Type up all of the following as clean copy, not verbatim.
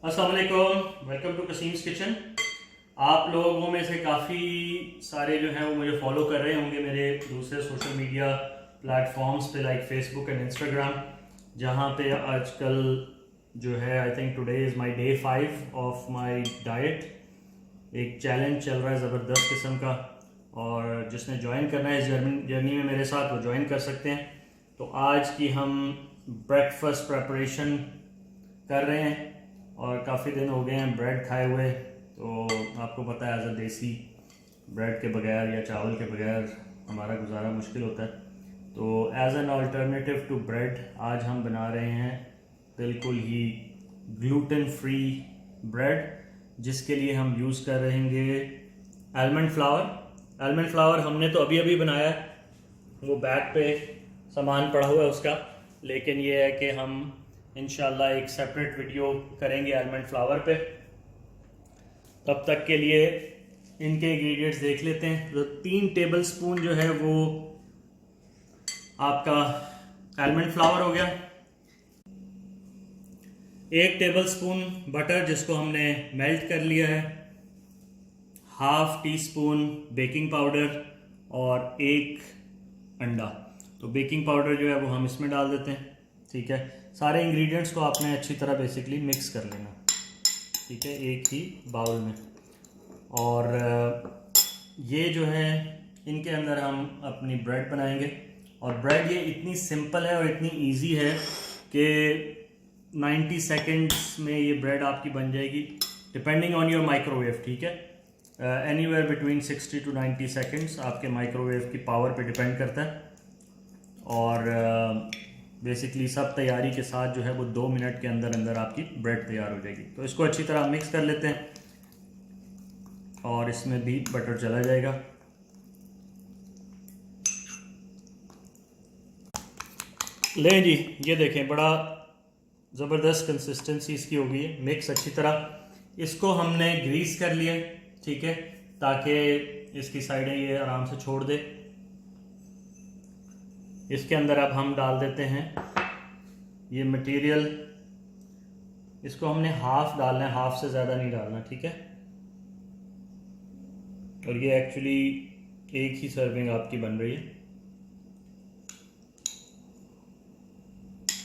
अस्सलाम वालेकुम, welcome to कसीम्स kitchen. आप लोगों में से काफ़ी सारे जो हैं वो मुझे फॉलो कर रहे होंगे मेरे दूसरे सोशल मीडिया प्लेटफॉर्म्स पे लाइक फेसबुक एंड इंस्टाग्राम, जहाँ पे आजकल जो है I think today is my day 5 of my diet. एक चैलेंज चल रहा है ज़बरदस्त किस्म का, और जिसने ज्वाइन करना है इस जर्नी में मेरे साथ वो ज्वाइन कर सकते हैं। तो आज की हम ब्रेकफास्ट प्रेपरेशन कर रहे हैं और काफ़ी दिन हो गए हैं ब्रेड खाए हुए। तो आपको पता है एज अ देसी ब्रेड के बगैर या चावल के बगैर हमारा गुजारा मुश्किल होता है। तो as an alternative to bread आज हम बना रहे हैं बिल्कुल ही ग्लूटेन फ्री ब्रेड, जिसके लिए हम यूज़ कर रहेंगे आलमंड फ्लावर। आलमंड फ्लावर हमने तो अभी अभी बनाया है, वो बैग पे सामान पड़ा हुआ है उसका, लेकिन ये है कि हम इंशाल्लाह एक सेपरेट वीडियो करेंगे आलमंड फ्लावर पे। तब तक के लिए इनके इंग्रेडिएंट्स देख लेते हैं। तो 3 टेबल स्पून जो है वो आपका आलमंड फ्लावर हो गया, 1 टेबल स्पून बटर जिसको हमने मेल्ट कर लिया है, ½ टीस्पून बेकिंग पाउडर और 1 अंडा। तो बेकिंग पाउडर जो है वो हम इसमें डाल देते हैं। ठीक है, सारे इंग्रेडिएंट्स को आपने अच्छी तरह बेसिकली मिक्स कर लेना, ठीक है, एक ही बाउल में। और ये जो है इनके अंदर हम अपनी ब्रेड बनाएंगे, और ब्रेड ये इतनी सिंपल है और इतनी इजी है कि 90 सेकेंड्स में ये ब्रेड आपकी बन जाएगी, डिपेंडिंग ऑन योर माइक्रोवेव। ठीक है, एनीवेयर बिटवीन 60 to 90 सेकेंड्स आपके माइक्रोवेव की पावर पे डिपेंड करता है। और बेसिकली सब तैयारी के साथ जो है वो 2 मिनट के अंदर अंदर आपकी ब्रेड तैयार हो जाएगी। तो इसको अच्छी तरह मिक्स कर लेते हैं और इसमें भी बटर चला जाएगा। लें जी, ये देखें बड़ा ज़बरदस्त कंसिस्टेंसी इसकी हो गई है, मिक्स अच्छी तरह। इसको हमने ग्रीस कर लिया, ठीक है, ताकि इसकी साइडें ये आराम से छोड़ दे। इसके अंदर अब हम डाल देते हैं ये मटेरियल, इसको हमने हाफ डालना है, हाफ से ज़्यादा नहीं डालना, ठीक है। और ये एक्चुअली एक ही सर्विंग आपकी बन रही है,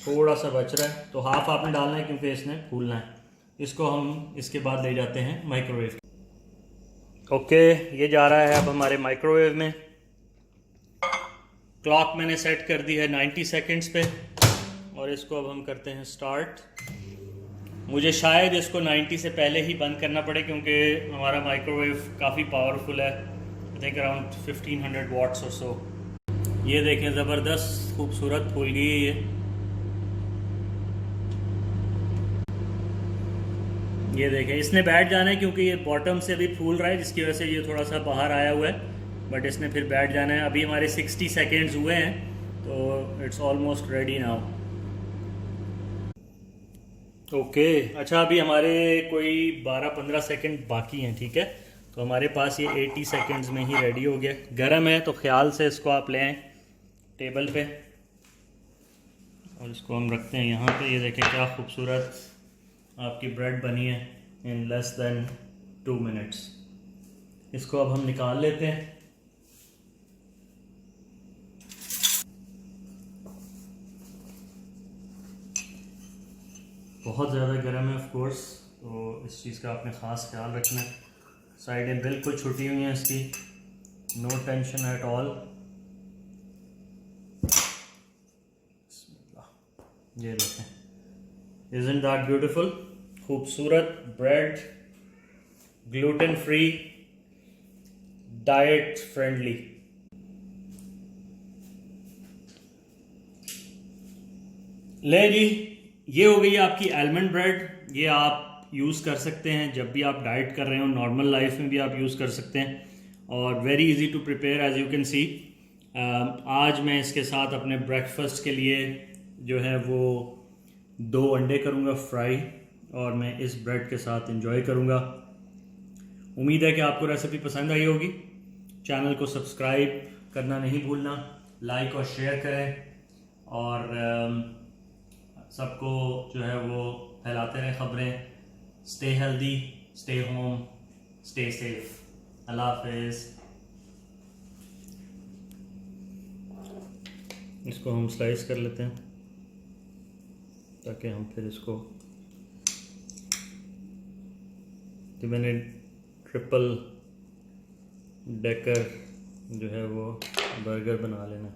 थोड़ा सा बच रहा है तो हाफ आपने डालना है क्योंकि इसने फूलना है। इसको हम इसके बाद ले जाते हैं माइक्रोवेव। ओके, ये जा रहा है अब हमारे माइक्रोवेव में। क्लॉक मैंने सेट कर दी है 90 सेकेंड्स पे, और इसको अब हम करते हैं स्टार्ट। मुझे शायद इसको 90 से पहले ही बंद करना पड़े क्योंकि हमारा माइक्रोवेव काफ़ी पावरफुल है, आई थिंक अराउंड 1500 वाट्स और सो। ये देखें ज़बरदस्त खूबसूरत फूल गई है ये देखें। इसने बैठ जाना है क्योंकि ये बॉटम से अभी फूल रहा है, जिसकी वजह से ये थोड़ा सा बाहर आया हुआ है, बट इसने फिर बैठ जाना है। अभी हमारे 60 सेकेंड्स हुए हैं, तो it's almost ready now. Okay, अच्छा, अभी हमारे कोई 12-15 सेकेंड बाकी हैं, ठीक है। तो हमारे पास ये 80 सेकेंड्स में ही रेडी हो गया। गर्म है तो ख्याल से इसको आप ले आएँ टेबल पे, और इसको हम रखते हैं यहाँ पे। ये देखें क्या खूबसूरत आपकी ब्रेड बनी है इन लेस देन 2 मिनट्स। इसको अब हम निकाल लेते हैं। बहुत ज़्यादा गर्म है ऑफ कोर्स, तो इस चीज़ का आपने ख़ास ख्याल रखना है। साइडें बिल्कुल छुटी हुई हैं इसकी, नो टेंशन एट ऑल। ये देखें, इज़न्ट दैट ब्यूटीफुल? खूबसूरत bread, gluten free, diet friendly. ले जी, ये हो गई आपकी आलमंड ब्रेड। ये आप यूज़ कर सकते हैं जब भी आप डाइट कर रहे हो, नॉर्मल लाइफ में भी आप यूज़ कर सकते हैं, और very easy to prepare as you can see. आज मैं इसके साथ अपने ब्रेकफास्ट के लिए जो है वो 2 अंडे करूँगा फ्राई, और मैं इस ब्रेड के साथ इंजॉय करूँगा। उम्मीद है कि आपको रेसिपी पसंद आई होगी। चैनल को सब्सक्राइब करना नहीं भूलना, लाइक और शेयर करें, और सबको जो है वो फैलाते रहें खबरें stay healthy, stay home, stay safe. अल्लाह हाफिज़। इसको हम स्लाइस कर लेते हैं ताकि हम फिर इसको, तो मैंने ट्रिपल डेकर जो है वो बर्गर बना लेना।